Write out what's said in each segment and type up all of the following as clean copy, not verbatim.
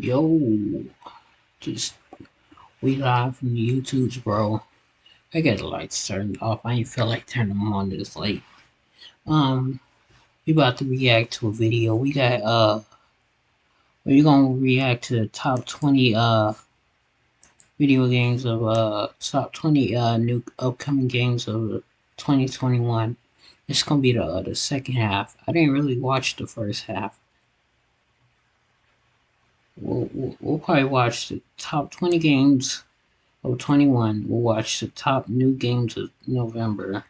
Yo, just we live from the YouTubes, bro. I got the lights turned off. I ain't feel like turning them on this late. Um, we about to react to a video. We gonna react to the top 20 video games of top 20 new upcoming games of 2021. It's gonna be the second half. I didn't really watch the first half. We'll probably watch the top 20 games of 21. We'll watch the top new games of November.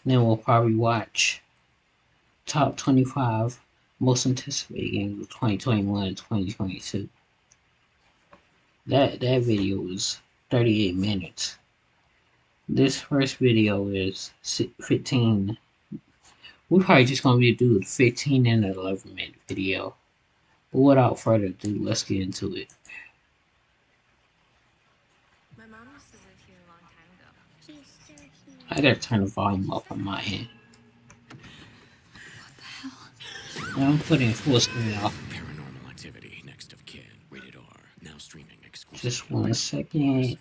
Then we'll probably watch top 25 most anticipated games of 2021 and 2022. That video was 38 minutes. This first video is 15. We're probably just gonna do the 15 and 11-minute video. But without further ado, let's get into it. My mom used to live here a long time ago. She's so cute. I gotta turn the volume up on my end. What the hell? I'm putting full screen off. Paranormal Activity, next of kin, rated R, now streaming exclusively. Just 1 second.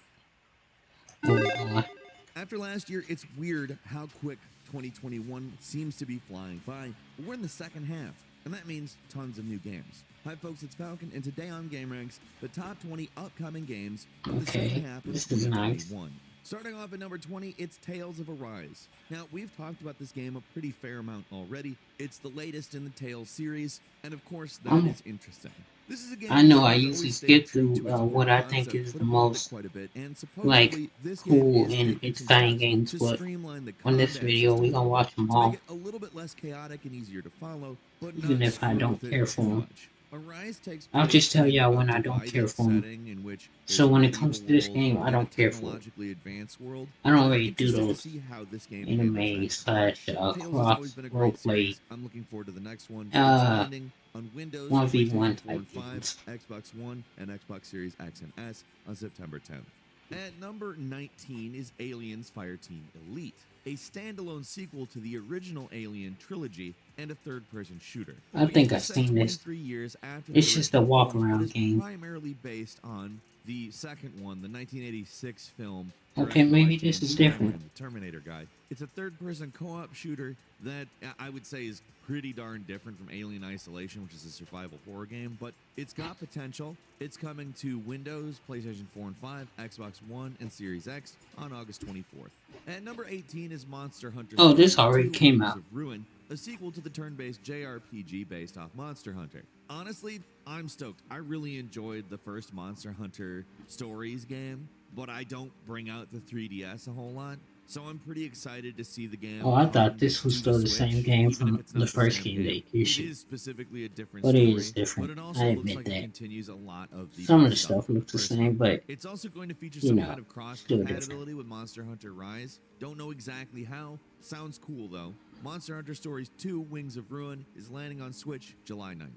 After last year, it's weird how quick 2021 seems to be flying by. We're in the second half, and that means tons of new games. Hi folks, it's Falcon, and today on GameRanks, the top 20 upcoming games of the second half of this is nice. 2021. Starting off at number 20, it's Tales of Arise. Now, we've talked about this game a pretty fair amount already. It's the latest in the Tales series, and of course, that is interesting. This is a game I know that I has usually always skip stayed true through to its what core I think concept, is but the evolved it most quite a bit, and like supposedly this cool game is and taking some exciting steps games, to but streamline the on this combat video we system gonna watch them to all, make it a little bit less chaotic and easier to follow, but even not if I screw don't with care it for too them. much. Arise takes I'll place just tell in y'all a when I don't care divided for them. setting in which So there's when a it comes to medieval this game, world I and don't a care for it. technologically advanced world. I don't I'm really do interested to those see how this game handles anime that. slash Tales has cross always been a great roleplay series. I'm looking forward to the next one. It's uh landing on Windows, 1v1 PlayStation 4 type and 5, games. Xbox One, and Xbox Series X and S on September 10th. At number 19 is Aliens Fireteam Elite, a standalone sequel to the original Alien trilogy and a third-person shooter. I The think game I've is set seen this. 23 years after It's the just a original walk films, but around is game. primarily based on the second one, the 1986 film. Okay, directed by maybe this James is Cameron, different. the Terminator guy. It's a third-person co-op shooter that I would say is pretty darn different from Alien Isolation, which is a survival horror game, but it's got potential. It's coming to Windows, PlayStation 4 and 5, Xbox One, and Series X on August 24th. At number 18 is Monster Hunter Oh, this Stories already 2: came Wings out. of Ruin, a sequel to the turn-based JRPG based off Monster Hunter. Honestly, I'm stoked. I really enjoyed the first Monster Hunter Stories game, but I don't bring out the 3DS a whole lot. So I'm pretty excited to see the game. Oh, I thought come this was to still the Switch, same game even if from it's the not first same game they It issued. is specifically a different But story, it is different. but it also I looks admit like it that. continues a lot of the Some of the best stuff from looks the first same, game. but It's also going to feature you some know, kind of cross still different. compatibility with Monster Hunter Rise. Don't know exactly how. Sounds cool though. Monster Hunter Stories 2: Wings of Ruin is landing on Switch July 9th.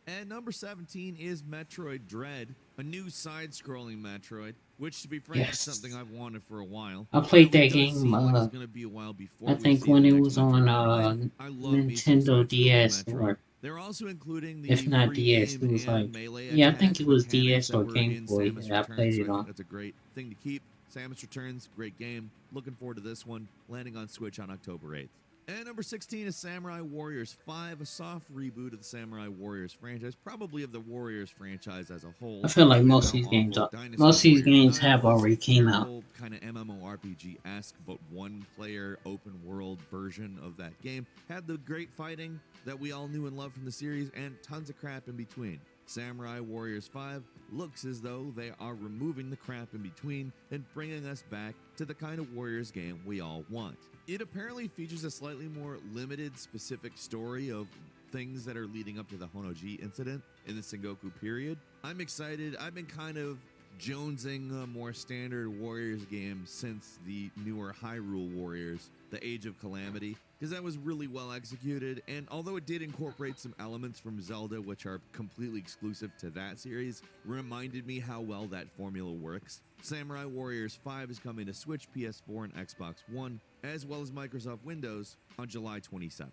And number 17 is Metroid Dread, a new side-scrolling Metroid, which, to be frank, Yes. is something I've wanted for a while. I played Though it that does game, seem like it's gonna be a while before I we think see when the it next was on Metroid Prime. I love me some Nintendo side-scrolling DS Metroid. or They're also including the if not free DS, game it was and like, melee yeah, I attack think it was mechanics DS that or were Game in Boy Samus that I Returns, played so it I think on. that's a great thing to keep. Samus Returns, great game. Looking forward to this one, landing on Switch on October 8th. And number 16 is Samurai Warriors 5, a soft reboot of the Samurai Warriors franchise, probably of the Warriors franchise as a whole. I feel like Given most of how these games awful are, Dynasty most of these Warriors games 9 have was, already came out. terrible, kind of MMORPG-esque, but one-player open-world version of that game. Had the great fighting that we all knew and loved from the series, and tons of crap in between. Samurai Warriors 5 looks as though they are removing the crap in between and bringing us back to the kind of Warriors game we all want. It apparently features a slightly more limited, specific story of things that are leading up to the Honoji incident in the Sengoku period. I'm excited. I've been kind of jonesing a more standard Warriors game since the newer Hyrule Warriors, the Age of Calamity, because that was really well executed, and although it did incorporate some elements from Zelda which are completely exclusive to that series, reminded me how well that formula works. Samurai Warriors 5 is coming to Switch, PS4, and Xbox One, as well as Microsoft Windows on July 27th.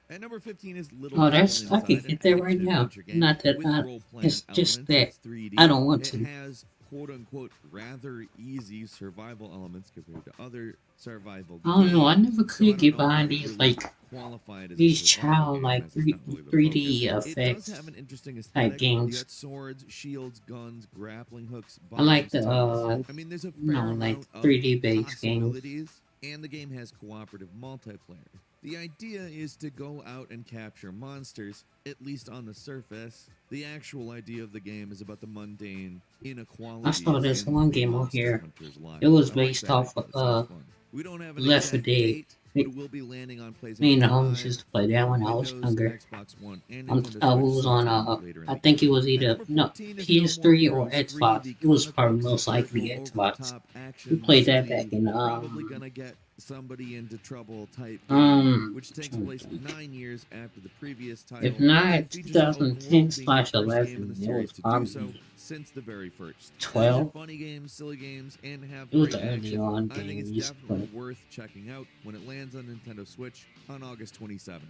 At number 15 is Little Oh, Devil that's I can Inside, an get that right now. action-adventure game Not that with I. role-playing It's just elements. that It's 3D. I don't want It to. has quote-unquote rather easy survival elements compared to other survival I don't know. I games. never So I could don't get know if I behind would these really like qualify it as a these survival game, childlike as it's not really the 3D focus. It does effects have an interesting type aesthetic. You games. got swords, shields, guns, grappling hooks, I like bombs, the tons. I mean, there's a fair like amount of 3D based games. possibilities, and the game has cooperative multiplayer. The idea is to go out and capture monsters, at least on the surface. The actual idea of the game is about the mundane inequalities. I saw this in one the game on monster here. hunters' lives. It was I like based that off idea. It sounds of fun. We don't have an Left 4 exact Dead. date, but it will be landing on PlayStation Me and the 5, homies used to play that when I was Windows, younger. Xbox One, and I Nintendo was Switch on sometime later in I the think year. it was At either number no 14 is PS3 No More or Heroes 3, Xbox. the It was comic probably book most likely superhero Xbox. over-the-top We action, played that silly, back in probably gonna get somebody into trouble type game, which takes place 9 years after the previous title. if not and features an open world being the first game in 2010/11, the it series was to do probably so since the very first. These are 12. funny games, silly games, and have It was great the early action. on I think game it's we used to definitely play. worth checking out when it lands on Nintendo Switch on August 27th.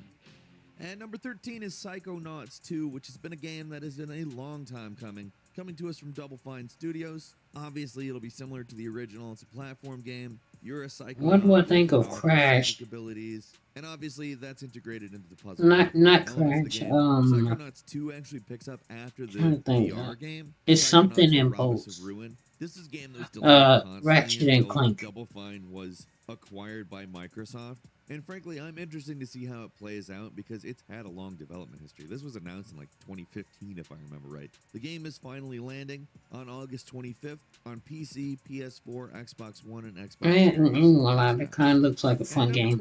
And number 13 is Psychonauts 2, which has been a game that has been a long time coming to us from Double Fine Studios. Obviously, it'll be similar to the original. It's a platform game. You're a psychonaut. What do I think with of powerful Crash? psychic abilities, and obviously that's integrated into the puzzle. Not elements of the Crash. game. Psychonauts 2 actually picks up after the Trying to think. VR game. It's something Psychonauts: in The Robbers both. of Ruin. This is a game that was delayed constantly Ratchet and until Clank. Double Fine was acquired by Microsoft. And frankly, I'm interested to see how it plays out because it's had a long development history. This was announced in like 2015, if I remember right. The game is finally landing on August 25th on PC, PS4, Xbox One, and Xbox I ain't Series. gonna lie, that kind of looks like a fun game.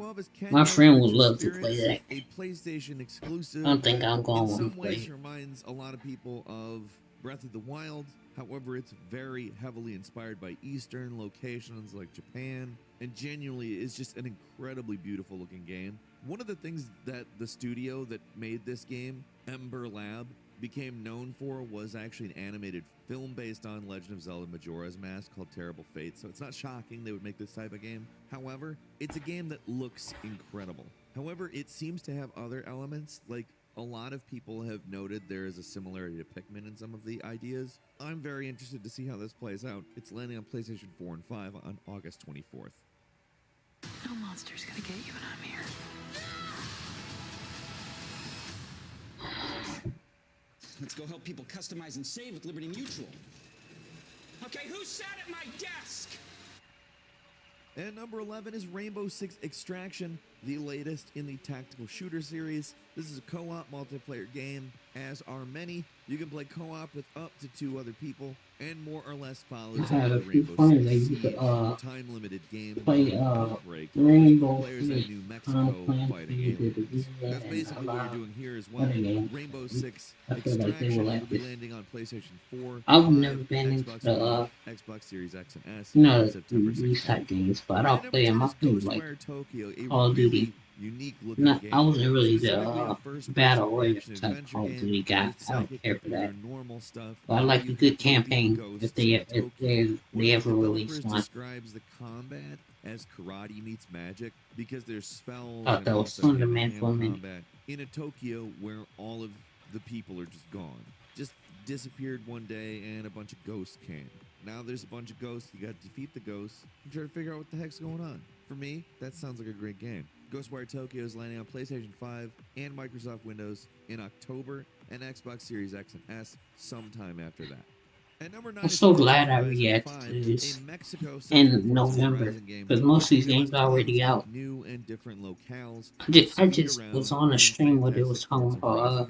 My friend would love to play that. A PlayStation exclusive. I don't think I'm in going to some play ways it. reminds a lot of people of Breath of the Wild. However, it's very heavily inspired by Eastern locations like Japan, and genuinely is just an incredibly beautiful looking game. One of the things that the studio that made this game, Ember Lab, became known for was actually an animated film based on Legend of Zelda Majora's Mask called Terrible Fate, so it's not shocking they would make this type of game. However, it's a game that looks incredible. However, it seems to have other elements, like a lot of people have noted there is a similarity to Pikmin in some of the ideas. I'm very interested to see how this plays out. It's landing on PlayStation 4 and 5 on August 24th. No monster's gonna get you when I'm here. Let's go help people customize and save with Liberty Mutual. Okay, who sat at my desk? And number 11 is Rainbow Six Extraction, the latest in the tactical shooter series. This is a co-op multiplayer game, as are many. You can play co-op with up to 2 other people, and more or less follows I had the a few Rainbow friends Six that used to, Siege time-limited game play, Outbreak. Rainbow Players Six, in New Mexico Plan fighting Six, aliens. That's and basically a what lot you're doing here as well. other games. Rainbow Six I feel like they Extraction will will like be this. landing on PlayStation 4, I've 5, never been into Xbox the One, Xbox Series X and S you on know September these 16th. type games, but I And don't number play them. 10 I is play like Ghostwire Tokyo, a Call of Duty. really unique looking not. game. I wasn't really the Specifically a first-person battle royale action type adventure Call of game Duty guy. with I don't psychic care for computer that. normal stuff. But I like a You good have to beat campaign ghosts if in they Tokyo. One ever of the release developers one. describes the combat as karate meets magic because there's spells Thought and that was also hand-to-hand fundamental, man. combat in a Tokyo where all of the people are just gone. Just disappeared one day and a bunch of ghosts came. Now there's a bunch of ghosts. You got to defeat the ghosts and try to figure out what the heck's going on. For me, that sounds like a great game. Ghostwire Tokyo is landing on PlayStation 5 and Microsoft Windows in October, and Xbox Series X and S sometime after that. At number 9 I'm is so Forza glad I Horizon reacted 5, to this a Mexico-centric in Forza November, Horizon game because most of these with games are already tons of out. New and different locales. I just was on a stream where they was talking about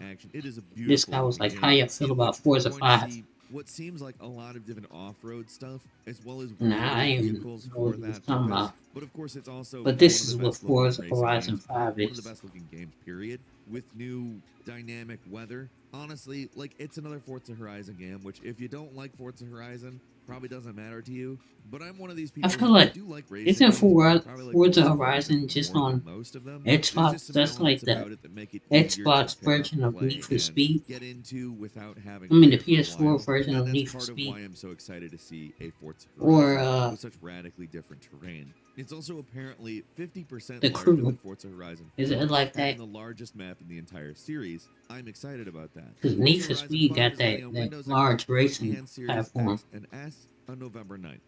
this guy was like, how you feel about Forza 5? What seems like a lot of different off-road stuff, as well as Nah, I ain't vehicles know for what he was that talking purpose. about. But of course, it's also But this one is of the what best looking Forza racing Horizon games, 5 one of is. the best looking games, period, with new dynamic weather. Honestly, like, it's another Forza Horizon game, which if you don't like Forza Horizon, probably doesn't matter to you, but I'm one of these people I feel who like do like racing isn't games, probably like Forza most people, Horizon just more than on most of them. There's Xbox? just some That's like elements the about it that make it easier to Xbox pick up version and of play Need for and Speed. get into without having I mean, the played it for a while. PS4 version And of that's Need for part of Speed. why I'm so excited to see a Forza Or Horizon with such radically different terrain. It's also apparently 50% The larger Crew. than Forza Horizon 4, Is it like having that? the largest map in the entire series. I'm excited about that. Because Forza Need for Horizon Speed 5 got is that, landing on that Windows, large Xbox One, racing and Series platform. X and S on November 9th.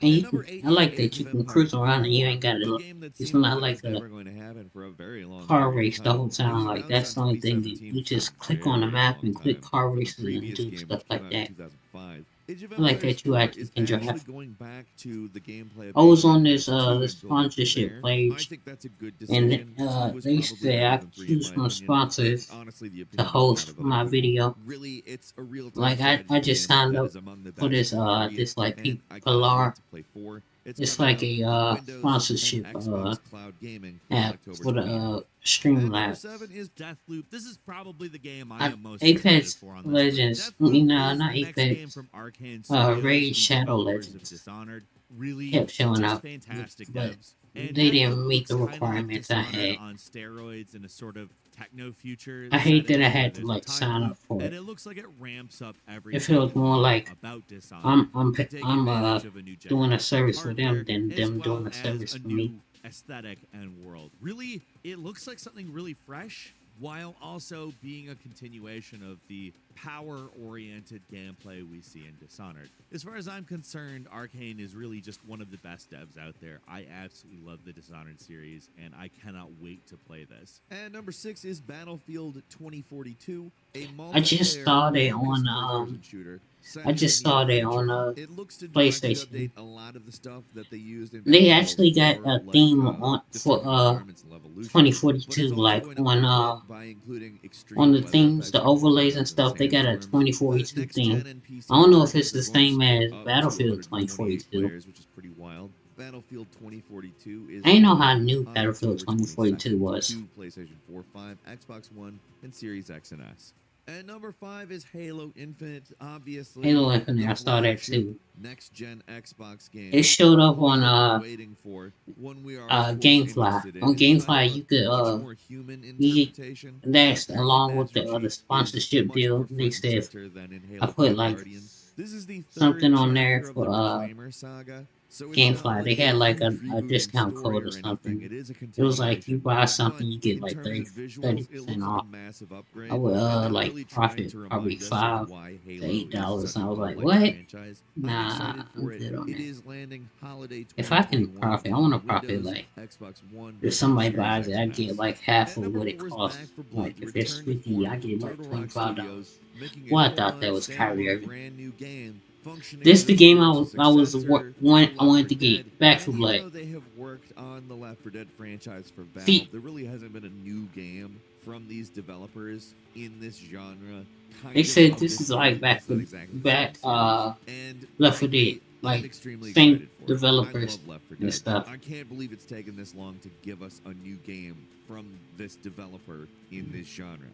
And you Number can, 8 I is like Age that you of can Empires cruise around and you 4, ain't got a to. game that It's seemed not like it like was a never going to happen for a very long car period race of the time. whole It time. was Like announced that's the on only thing that 2017 you for just a click on the very map long and click time, car with the races and previous do game stuff which came like out in that. 2005. Age of I like Empires that you 4 actually is can actually drive. going back to the gameplay of I was Age of on this Empires 2 and building from sponsorship there. I page, think that's a good and decision. 2 was they probably say better I than could 3 in choose my from opinion, and sponsors honestly the to opinions of a lot host of other my people. video. Really, it's a real-time Like I strategy just game signed that up is among the for best this in the period, this like and I cannot Pilar. wait to play 4. It's It's coming like out a on Windows and sponsorship Xbox Cloud Gaming on app October for the 28th. And number Streamlabs. 7 is Deathloop. This is probably the game I am most Apex excited for on this list. Legends. Deathloop Nah, is not the next game Apex. from Arcane Studios, Raid the Shadow developers of Legends Dishonored. Really, kept showing just up, fantastic but devs. And they Deathloop didn't meet the looks kinda like requirements I Dishonored had. on steroids in a sort of techno future I hate that setting I where had to there's a like time sign loop, up for and it. it looks like it ramps up every It time feels you more learn like about Dishonored I'm to take advantage of a new doing a generation of service for them hardware, than as them well doing a as service a for me. new aesthetic and world. Really, it looks like something really fresh, while also being a continuation of the power-oriented gameplay we see in Dishonored. As far as I'm concerned, Arcane is really just one of the best devs out there. I absolutely love the Dishonored series, and I cannot wait to play this. And number 6 is Battlefield 2042, a I just multiplayer saw that focused on first-person shooter set I in just the near saw that future. on It looks to directly PlayStation. update a lot of the stuff that they used in They Battlefield actually got 4, a theme on destructive for environments and Levolution, but it's 2042, also like going to on arm it by including extreme on the weather themes, effects the like overlays and tornadoes stuff. They got a sandstorms. 2042 The next theme. gen and PC I don't know if versions it's the are going to same support as up to Battlefield 128 2042. players, which is pretty wild. Battlefield 2042 is I ain't know how coming new on Battlefield October 2042 22nd was. to PlayStation 4, 5, Xbox One, and Series X and S. And number 5 is Halo Infinite, obviously. Halo Infinite, the I saw that flagship too. next-gen Xbox game. It showed up One on we've been waiting for, one we are, of course, GameFly. interested in. On It's kind GameFly, of a you could much more human you interpretation. that's Apparently along with Master the other Chief is sponsorship much deal. more They front and said center than in I Halo put 5 like Guardians. This is the something third on there chapter of for the Reclaimer saga. So it's not GameFly. They like had like a huge reboot in discount story code or or anything. something. It is a It was like you continuation. buy something, But you get in like terms 30 of visuals, it looks 30% like off. a massive upgrade. I would And they're like really trying profit to probably remind us $5 of why to Halo $8. is such And a I was like, beloved what? franchise. I'm Nah, excited I'm for it. good on It that. is landing holiday If I can 2021 profit, I want to on profit Windows, like Xbox One, if somebody Series buys X it, I and get S. like half At of number what it 4 is costs. Back 4 Blood, Like if it's return to 50, form I get from like Turtle Rock $25. Studios, making a Well, I thought that full-on was Kyrie standalone Irving. brand new game. Functioning This as the a game I spiritual was successor to I Left wanted 4 to Dead. get Back And 4 even Blood. though they have worked on the Left 4 Dead franchise for Valve, See, there really hasn't been a new game from these developers in this genre. they said this is like Back And Left 4 frankly, Dead, I'm like extremely same excited for it. developers I love Left 4 and Dead. stuff. I can't believe it's taken this long to give us a new game from this developer in this genre.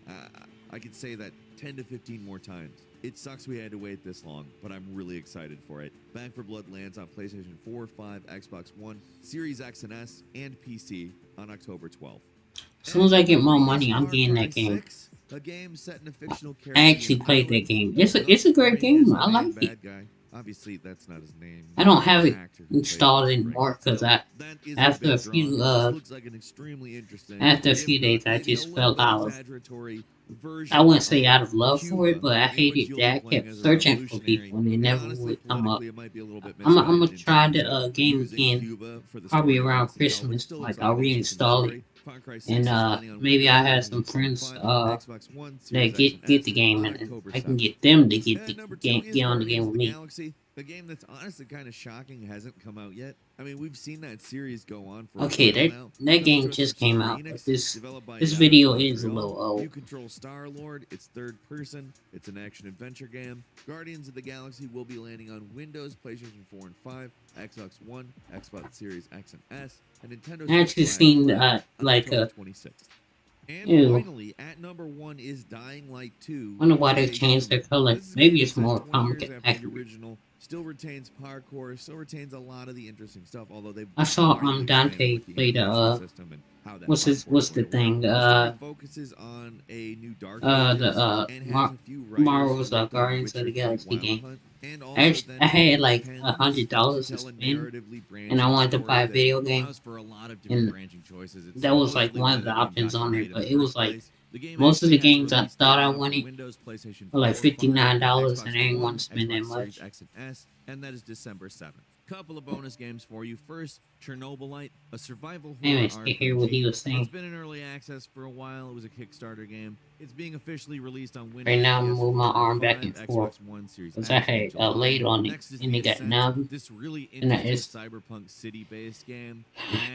I could say that 10 to 15 more times. It sucks we had to wait this long, but I'm really excited for it. Back 4 Blood lands on PlayStation 4, 5, Xbox One, Series X and S, and PC on October 12th. As soon as I get more money, I'm getting that game. A game set in a fictional character. I actually played that game. It's a great game. I like it. Obviously, that's not his name. I don't have it Actor who played installed Frank anymore because Still. I That is after a big few draw. This looks like an extremely interesting, after a if few not days I maybe a just little felt bit out of exaggeratory version I wouldn't say of out of love for it, Cuba, but I in which hated you'll that. be I playing kept as a searching for revolutionary. people and they And never honestly, would come up. politically, it might be a little bit I'm gonna misguided in try terms the of game using again Cuba for the probably story around lines to tell, but it Christmas. still Like looks I'll like an interesting reinstall it story. Far Cry 6 and is landing on maybe I Windows, have some PlayStation friends 5, Xbox One, that Series X get and the S game on and October I can 7th. get them to get And number 2 get is on the game Guardians of with the me. Galaxy, a game that's honestly kind of shocking hasn't come out yet. I mean, we've seen that series go on for Okay, a while that now. that Comes game to us just from came Square out, but Enix, this developed by this Eidos video is a Montreal. little old. You control Star-Lord. It's third person. It's an action-adventure game. Guardians of the Galaxy will be landing on Windows, PlayStation 4 and 5, Xbox One, Xbox Series X and S, and Nintendo I actually Switch seen Lite on like October 26th. And Ew. finally, at number 1 is Dying Light 2. Wonder why they Stay changed their Human. color. This is a Maybe game it's set more 20 comic years after the accurate. original. Still retains parkour, still retains a lot of the interesting stuff, although they've I saw largely expanded Dante with the play the animation system and how that what's parkour is the going to thing? work. The story focuses on a new Dark Ages The and has a few writers Marvel's who worked on Guardians of Witcher the 3 Galaxy Wild game. Hunt, and I, also then I had Fate like Depends $100 to to tell a spend, narratively and I branching wanted to story buy a that video game, allows for a lot of different and branching choices. It's that was like supposedly one why of the the game options got on there. made in But the it was first like place. The game most of actually the has a games I release thought date I now for wanted Windows, PlayStation were like 4, 5, $59, Xbox and I didn't One, want to spend that Xbox Series much. X and S, and that is December 7th. Couple of bonus games for you. First, Chernobylite, a survival horror Anyways, to hear what he RPG was that's saying. been in early access for a while. It was a Kickstarter game. It's being officially released on Windows, Right now, I'm PS4, moving my arm 5, back and forth Xbox One, Series because X I in had July. laid on it, Next is and The it got Ascent, numb, this really and interesting it's cyberpunk city-based game.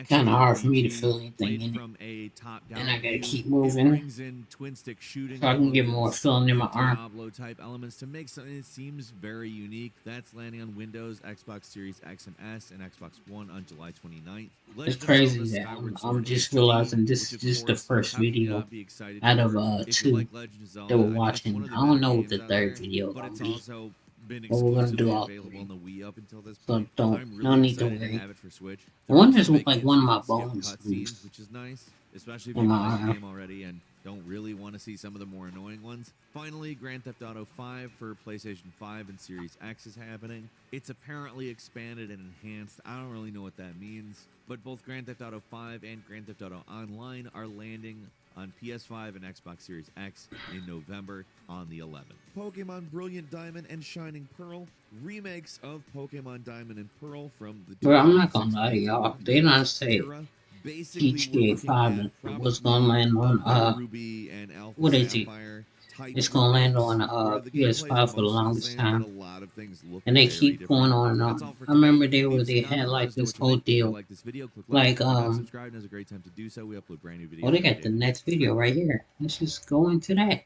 kind of hard for me to feel anything played in it. from a top-down And I gotta view. keep It moving brings in twin-stick shooting so I can get more elements, feeling in new my arm. Diablo-type elements to make something that seems very unique. That's landing on Windows, Xbox Series X and S, and Xbox One on July 29th. It's Legend of crazy Zelda that Skyward I'm Sword just HD, realizing this which, is of the course, first how can you video not be excited out for? of If you 2 like Legend of Zelda, that we're I mean, it's one watching. of the I don't better know what the games out third there, video but gonna it's be, also been but we're gonna do exclusively all available 3. on the Wii up until this So point. I'm no really need to excited to worry. have it for Switch. I They're wonder also if like making it one so of my you can skip bones cutscenes, loose which is nice, especially if in you my played the arm. game already and don't really want to see some of the more annoying ones. Finally, Grand Theft Auto 5 for PlayStation 5 and Series X is happening. It's apparently expanded and enhanced. I don't really know what that means, but both Grand Theft Auto 5 and Grand Theft Auto Online are landing on PS5 and Xbox Series X in November on the 11th. Pokemon Brilliant Diamond and Shining Pearl, remakes of Pokemon Diamond and Pearl from the Bro, I'm not gonna 2006 lie to y'all. Nintendo They done DS say era. Basically, we're GTA looking 5 at was gonna probably land a on Blue Ruby and Alpha what is it? Sapphire type It's gonna land remakes, on where the gameplay is PS5 for the mostly the longest same, but time. a lot of things look And they very keep going different. on and That's all on. for I today. remember Leave they us a had comment, let like us know this what you whole think. If you deal. like this video, click Like not subscribed. Now's a great time to do so. We upload brand new videos. oh, they every got the day. next video right here. Let's just go into that.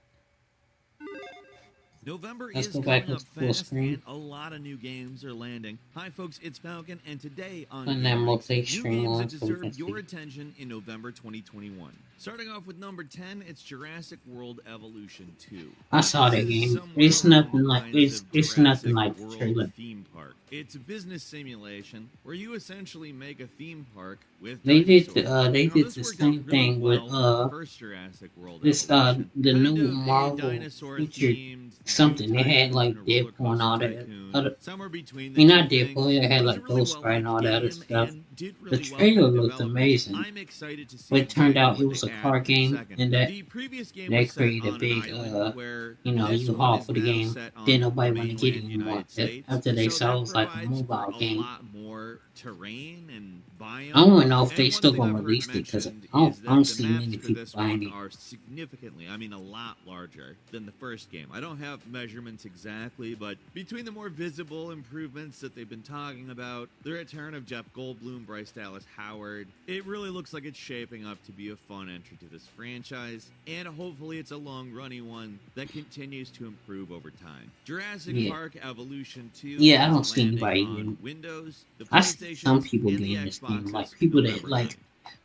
November Let's is go back coming up into full fast, screen. and a lot of new games are landing. Hi, folks, it's Falcon, and today on And that Game Ranks, new multi-stream games one that so we can deserve your see. attention in November 2021. Starting off with number 10, it's Jurassic World Evolution 2. I saw that This is game. somewhere It's along nothing the like lines of it's nothing Jurassic like the World trailer. Theme Park. It's a business simulation where you essentially make a theme park with They did dinosaurs. they Now, did this the worked same out really thing with well in the first Jurassic World this Evolution. the Kind new of a Marvel featured dinosaur-themed something. They had Tycoon like or Deadpool and all Roller that Coaster other. Tycoon, somewhere between I the mean, two not Deadpool. things. They had It was like a really Ghost Rider and all well-liked that other game stuff. and did The really well trailer for looked development. amazing, I'm excited to see but it turned exactly out it what was they a add car for the game, second. and that The previous game they was set created a on an big island, where you know this U-Haul one is for the now game. set on Didn't the nobody want to get it mainland anymore United States. after they So saw it that was like a provides for mobile a game. lot more terrain and biome. I don't know if And they one still thing gonna I've heard release it because mentioned I is don't that the see maps many for people this buying one it. are significantly, I mean a lot larger than the first game. I don't have measurements exactly, but between the more visible improvements that they've been talking about, the return of Jeff Goldblum, Bryce Dallas Howard, it really looks like it's shaping up to be a fun entry to this franchise, and hopefully it's a long-running one that continues to improve over time. Jurassic Yeah. Park Evolution 2 Yeah, I don't is see landing anybody on even. Windows, the I see some PlayStations, people and the getting this game, Xboxes like people that November like 9th.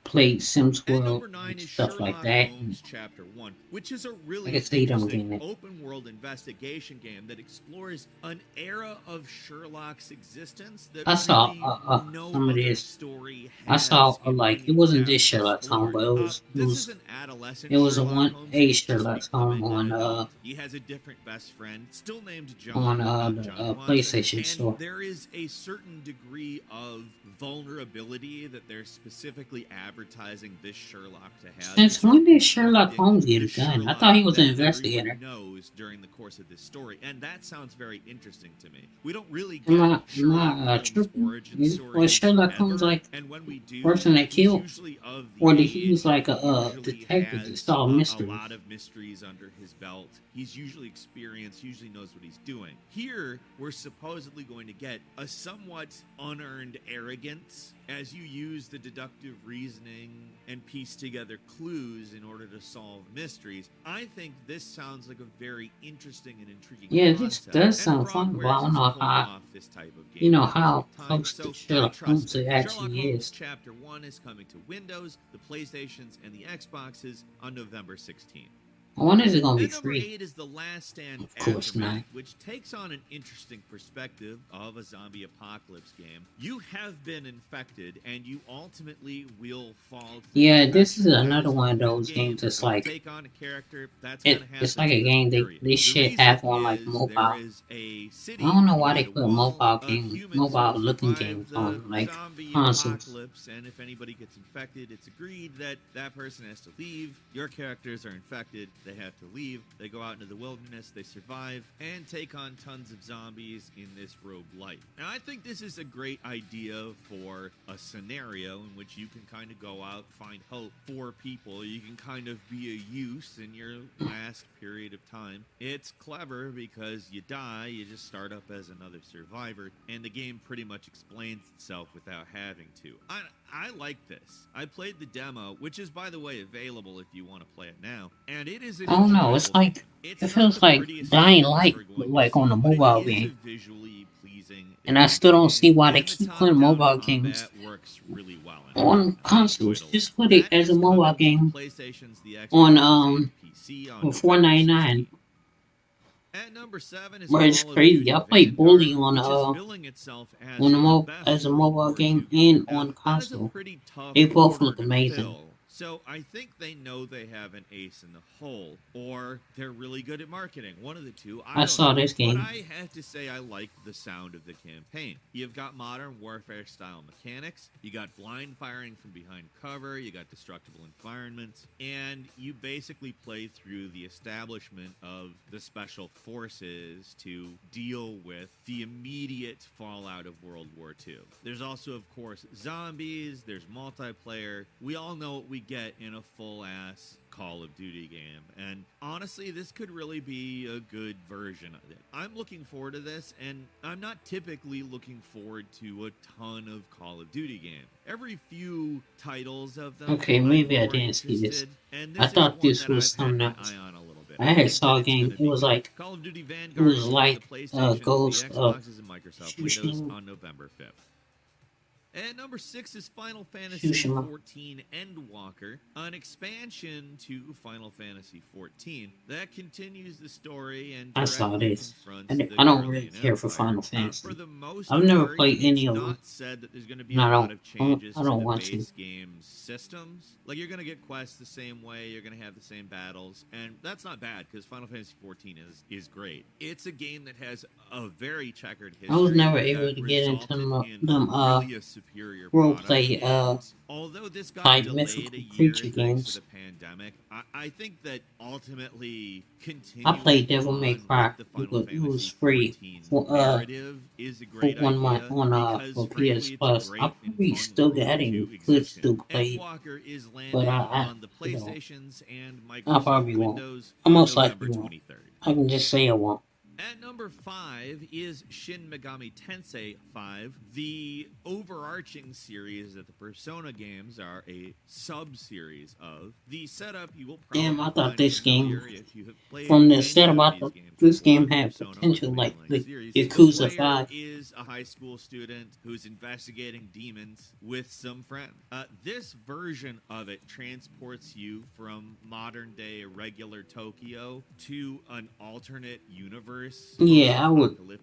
played Sims And World number 9 and is stuff like Sherlock that. Holmes Chapter 1, which is a I really can see them interesting getting it. open-world investigation game that explores an era of Sherlock's existence that I saw really no some of other this. story I has saw in like any it wasn't depth this Sherlock Holmes, explored. but This is an adolescent it was a Sherlock one Holmes a who's just Sherlock Holmes becoming an on adult. He has a different best friend, still named John, on not the John Watson, PlayStation and Store. there is a certain degree of vulnerability that they're specifically advertising this Sherlock to have. Since when did Sherlock Holmes get a gun? I thought he was an Sherlock that investigator. everyone knows during the course of this story, and that sounds very interesting to me. We don't really Am get I Sherlock Holmes' tripping? origin Was stories Sherlock Holmes ever, like and when we do, person that he's killed, usually of the or did he age was like a where he usually detective that has solved a mysteries? lot of mysteries under his belt. He's usually experienced, usually knows what he's doing. Here, we're supposedly going to get a somewhat unearned arrogance as you use the deductive reasoning reasoning and piece together clues in order to solve mysteries. I think this sounds like a very interesting and intriguing Yeah, concept. this does And sound fun, but I Frogwares don't know has pulled how, off this type of game you know, for a long how time, close so to I Sherlock trust Holmes it. it Sherlock actually Holmes is. Chapter 1 is coming to Windows, the PlayStations, and the Xboxes on November 16th. I wonder if it's gonna be And number free. 8 is The Last Stand Of course Aftermath, not. which takes on an interesting perspective of a zombie apocalypse game. You have been infected, and you ultimately will fall to the Yeah, this is infection. That another is one of the those game. games that's When you like take on a character, that's it's gonna happen like a to them, game they period. they The should reason have on like is mobile. there is a city I don't know why they behind a put wall mobile of game, humans mobile who looking survived games the on like zombie consoles. apocalypse, and if anybody gets infected, it's agreed that that person has to leave. Your characters are infected, they have to leave. They go out into the wilderness, they survive, and take on tons of zombies in this roguelite. Now, I think this is a great idea for a scenario in which you can kind of go out, find hope for people. You can kind of be a use in your last period of time. It's clever because you die, you just start up as another survivor, and the game pretty much explains itself without having to. I like this. I played the demo, which is, by the way, available if you want to play it now, and it is an I don't know. It's enjoyable like game. It's it not feels the like prettiest Dying thing Light, you're ever but going to like on a see, but mobile it is game. a visually pleasing And I still don't adventure see game, why they and the keep putting top-down mobile games combat works really well in it. on I consoles. enjoyed it a Just lot. put it That as a is mobile coming to the game PlayStations, the on Xboxes, and PC on for November $4.99. 16th. At number 7 is Bro, it's Call of crazy. Duty I played Bully Vanguard, on which is billing itself as on the best as a World mobile War game II game. and on Now, that is a console. pretty tough They both order look to amazing. fill. So I think they know they have an ace in the hole, or they're really good at marketing. One of the two. I don't saw know. this game. But I have to say I like the sound of the campaign. You've got modern warfare style mechanics. You got blind firing from behind cover. You got destructible environments, and you basically play through the establishment of the special forces to deal with the immediate fallout of World War II. There's also, of course, zombies. There's multiplayer. We all know what we get in a full-ass Call of Duty game, and honestly, this could really be a good version of it. I'm looking forward to this, and I'm not typically looking forward to a ton of Call of Duty games. Every few titles of them, Okay, I'm maybe I more didn't see this. interested, and I this thought is one this that was I've had something my else. eye on a little bit. I had think saw that a it's game. gonna It be was good. like Call of Duty it Vanguard was is coming like to PlayStation, Ghost the of Xboxes, and Microsoft Windows Tsushima. on November 5th. And number 6 is Final Fantasy Tsushima. XIV Endwalker, an expansion to Final Fantasy XIV that continues the story and I saw directly this. confronts I the don't Guardian really care for Empire. Final Fantasy. For the most I've never part, played any it's of them. not said that there's going to be And a I lot don't- of changes I don't to want the to. base game's systems. Like, you're going to get quests the same way, you're going to have the same battles, and that's not bad because Final Fantasy XIV is great. It's a game that has a very checkered history. I was never that able to get into resulted in them really a superior roleplay product. And although this got type delayed mythical a year creature thanks games. to the pandemic, I think that ultimately continuing I played Devil May on Cry. with the Final It was Fantasy free 14 for narrative is a great 1 idea month on because, for frankly, PS it's a Plus. great I and probably fun still world got it to and could exist in. still play it, Endwalker is landing but on the you know, PlayStations and I Microsoft probably won't. Windows I on most November likely won't. 23rd. I can just say I won't. At number 5 is Shin Megami Tensei 5, the overarching series that the Persona games are a sub-series of. The setup you will probably Damn, I thought find this game, familiar if you have played from the any set of about these the, games this before, game had Persona or potential the like mainline series. Yakuza The player 5. is a high school student who's investigating demons with some friends. This version of it transports you from modern-day regular Tokyo to an alternate universe. Yeah,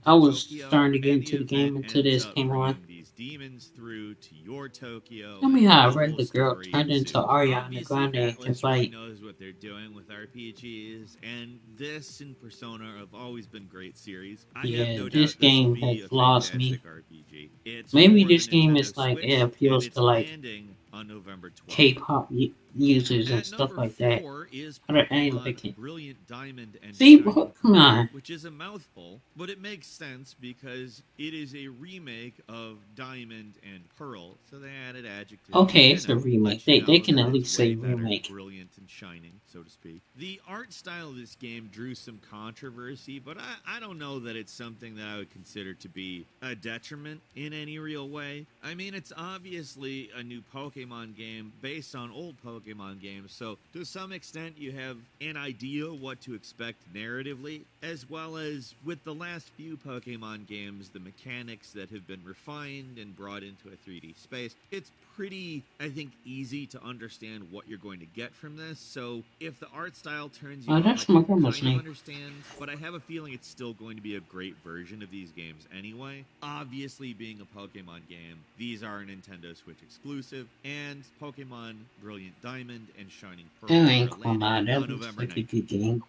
I was Tokyo, starting to get and into the event game until ends this up came on. bringing these demons through to your Tokyo. Tell me how a and the regular whole girl story turned into ensues. Ariana Obviously, Grande and Atlas can really fight. knows what they're doing with RPGs, and this and Persona have always been great series. I have Yeah, no doubt this this will game be has a lost me. fantastic RPG. It's Maybe for this the game Nintendo is like Switch, it appeals and to it's like landing on November 12th. K-pop users and At stuff number like that. 4 is I don't- I ain't Pokemon liking. Brilliant Diamond and See, Shining well, come Pearl, on. which is a mouthful, but it makes sense because it is a remake of Diamond and Pearl, so they added adjectives. Okay, to, it's a know, remake. let you They know can that at it's least way say better, remake. brilliant and shining, so to speak. The art style of this game drew some controversy, but I don't know that it's something that I would consider to be a detriment in any real way. I mean, it's obviously a new Pokemon game based on old Pokemon games, so to some extent you have an idea what to expect narratively, as well as with the last few Pokemon games, the mechanics that have been refined and brought into a 3D space. It's pretty, I think, easy to understand what you're going to get from this, so if the art style turns you Oh, off, that's I my can grandma's kind of name. understand, but I have a feeling it's still going to be a great version of these games anyway. Obviously, being a Pokemon game, these are a Nintendo Switch exclusive, and Pokemon Brilliant Diamond and Shining Pearl That are ain't gonna lie, landing that on looks November like a 19th. good game.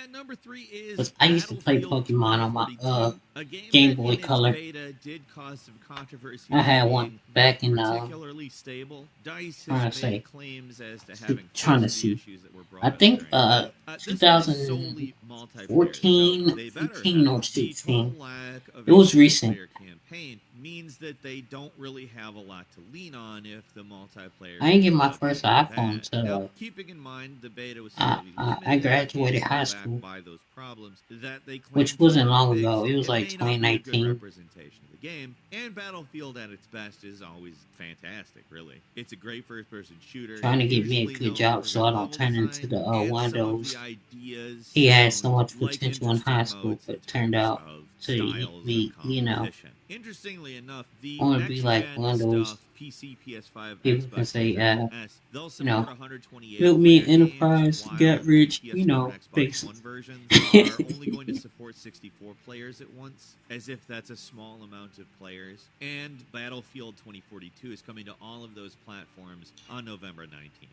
And number 3 is 'Cause I used to play Battlefield Pokemon on my 2042, a game Game that Boy in its Color. beta did cause some controversy. I had for one being back not in particularly stable. DICE trying has to say, made claims as to having trying to fixed the see. issues that were brought I up think during beta. This one is solely multiplayer, 2014, so they better 15 or have. The 16. total lack of It a was recent. single-player campaign means that they don't really have a lot to lean on if the multiplayer I didn't get is my buggy first like iPhone that. Now, till keeping in mind the beta was I fairly limited I graduated and high held school, back by those problems that they claim which to wasn't have long fixed, ago. It was it like may not be a good 2019. representation of the game, and Battlefield at its best is always fantastic, really. It's a great first-person shooter, Trying to get me a usually good known job for so good I don't level turn into design, the and some one of of those. the ideas He had so sound much like potential in high interesting school, modes but in turned terms out of to styles be, of you know, competition. Interestingly enough, the I want to be like next-gen one of those stuff, PC, PS5, people can Xbox, say, and Xbox S, they'll you support know, 128 built me player an games, enterprise, while got the rich, you PS4 know, and Xbox fix One versions it. are only going to support 64 players at once, as if that's a small amount of players. And Battlefield 2042 is coming to all of those platforms on November 19th.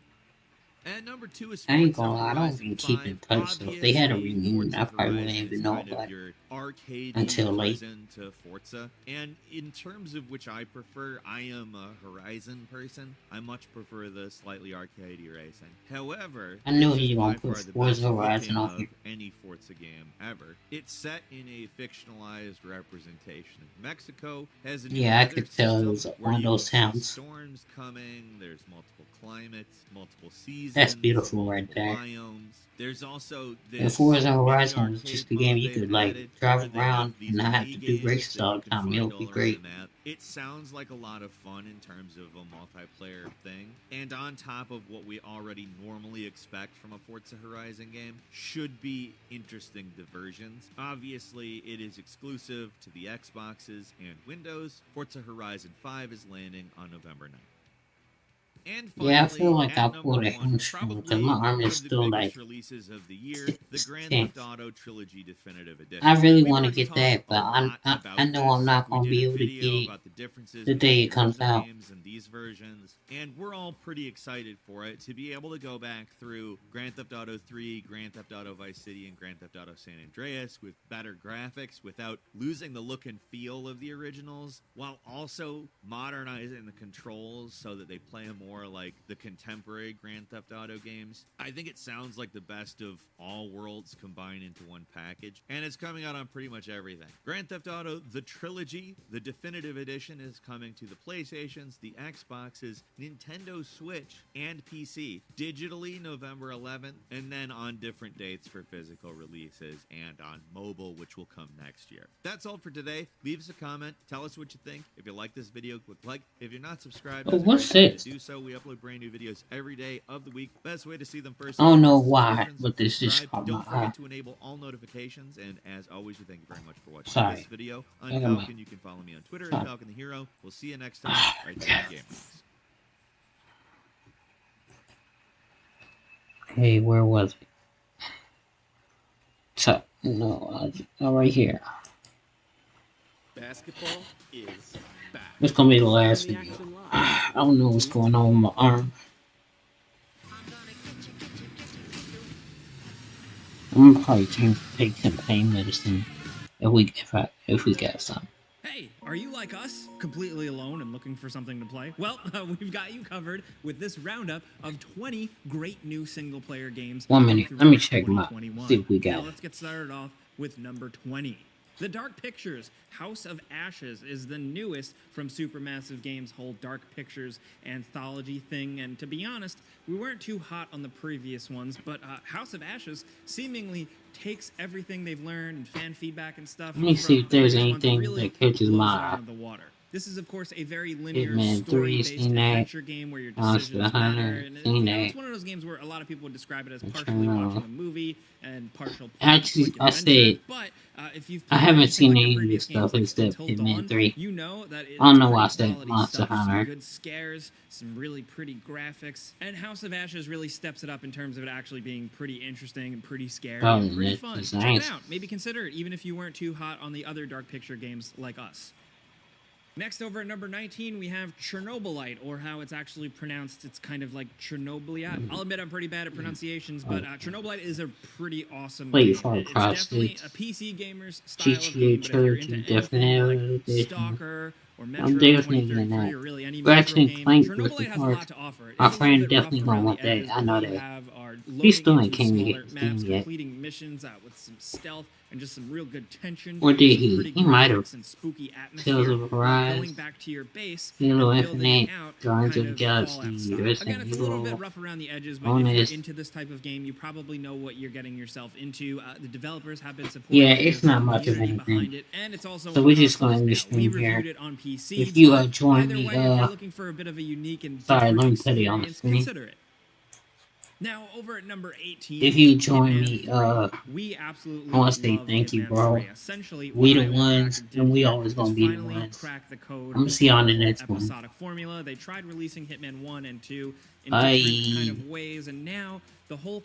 And number 2 is I ain't Forza gonna lie, I don't Horizon even keep in 5. touch, so if they had a Obviously, reunion, I Forza probably wouldn't Horizon even is know kind about of it your arcade until late. cousin to Forza. And in terms of which I prefer, I am a Horizon person. I much prefer the slightly arcadey racing. However, I knew this he is gonna by put far the Forza best Horizon looking on of here. any Forza game ever. It's set in a fictionalized representation of Mexico, has a new Yeah, I weather could tell it system was where one of you those can see towns. storms coming, there's multiple climates, multiple seasons, That's beautiful right multiple there. biomes. There's also And this Forza mini Horizon was arcade just a mode game you they've could like added drive where they around have and these not have mini to do games races that all you the can time. It find would be all over great. the map. It sounds like a lot of fun in terms of a multiplayer thing, and on top of what we already normally expect from a Forza Horizon game, should be interesting diversions. Obviously, it is exclusive to the Xboxes and Windows. Forza Horizon 5 is landing on November 9th. And finally, Yeah, I feel like I at pulled number a 1, hamstring because probably my arm one is of the still biggest like releases of the year, the Grand 10th. Theft Auto Trilogy Definitive Edition. I really We've want to already get talked that, a but lot I about know I'm this. not We gonna be did a able to video get it about the differences the day between it the comes original out. games and these versions, and we're all pretty excited for it to be able to go back through Grand Theft Auto 3, Grand Theft Auto Vice City, and Grand Theft Auto San Andreas with better graphics without losing the look and feel of the originals, while also modernizing the controls so that they play more like the contemporary Grand Theft Auto games. I think it sounds like the best of all worlds combined into one package, and it's coming out on pretty much everything. Grand Theft Auto, the Trilogy, the Definitive Edition, is coming to the PlayStations, the Xboxes, Nintendo Switch, and PC, digitally November 11th, and then on different dates for physical releases and on mobile, which will come next year. That's all for today. Leave us a comment. Tell us what you think. If you like this video, click like. If you're not subscribed, Oh, it's a what's great time this? to do so. We upload brand new videos every day of the week. Best way to see them first. I don't know is why, subscriptions. but this just Subscribe. caught my Don't forget eye. to enable all notifications. And as always, we thank you very much for watching Sorry. this video. On I got my- Falcon, you can follow me on Twitter at Sorry. Falcon the Hero. We'll see you next time right here on Game News. Hey, where was it? So, no, right here. Basketball is back. It's gonna be the last video. I don't know what's going on with my arm. I'm gonna probably take some pain medicine if we got some. Hey, are you like us, completely alone and looking for something to play? Well, we've got you covered with this roundup of 20 great new single-player games. 1 minute. from Let me throughout check them out. 2021. See if we Now got it. let's get started off with number 20. The Dark Pictures House of Ashes is the newest from Supermassive Games' whole Dark Pictures anthology thing, and to be honest, we weren't too hot on the previous ones, but House of Ashes seemingly takes everything they've learned and fan feedback and stuff. Let me see if from there's previous ones and anything really that catches blows my it out eye. of the water. This is, of course, a very linear, Hitman 3, story-based seen that. adventure game where your Monster decisions Hunter, matter. And seen it's that. one of those games where a lot of people would describe it as I'm partially trying to- watching a movie and partial Actually, point-and-click I adventure. said But if you've I played haven't anything seen like the any of previous this stuff games, except like Until Hitman Dawn, 3. you know that it's I don't know pretty why I said quality Monster stuff, Hunter. Some good scares, some really pretty graphics, and House of Ashes really steps it up in terms of it actually being pretty interesting and pretty scary Oh, and pretty that fun. is Check nice. it out. Maybe consider it, even if you weren't too hot on the other Dark Picture games like us. Next, over at number 19, we have Chernobylite, or how it's actually pronounced. It's kind of like Chernobyliat. I'll admit I'm pretty bad at pronunciations, but Chernobylite is a pretty awesome Wait, game. Far It's Cry definitely 6. a PC gamer's style of GTA game, but if you're Church into is anything definitely like edition. Stalker or Metro I'm definitely 2033 in that. or really any Ratchet Metro and game, Clank versus Chernobylite has a Mark. lot to offer. It My is a friend little bit definitely rough gonna around want the that. edges, I but know what you that. have are He loading still ain't into came to smaller get maps, Steam yet. completing missions with some stealth and just some real good tension. Or did some he? pretty He might have. graphics and spooky Tales atmosphere. of Arise, Going back to your base, Halo and building Infinite, out Guardians kind of of the Galaxy, Fallout style. Resident Again, it's a little bit Evil, rough around the edges, but if Honest. you're into this type of game, you probably know what you're getting yourself into. The developers have been supporting Yeah, it. it's There's a not much of community anything. behind it, and it's also So on we're just consoles gonna end the now. stream We here. reviewed it on PC. If you but join either me, way, if you're looking for a bit of a unique and sorry, different let me put it on the experience, screen. consider it. Now, over at number 18, If you join Hitman me, 3, we absolutely I wanna say love thank you, Hitman bro. 3. Essentially, We what the Iowa ones, Cracker did and we here always is gonna be the finally ones. crack the code I'ma see you on the of the next one. episodic formula. They tried releasing Hitman 1 and 2 in Bye. different kind of ways, and now the whole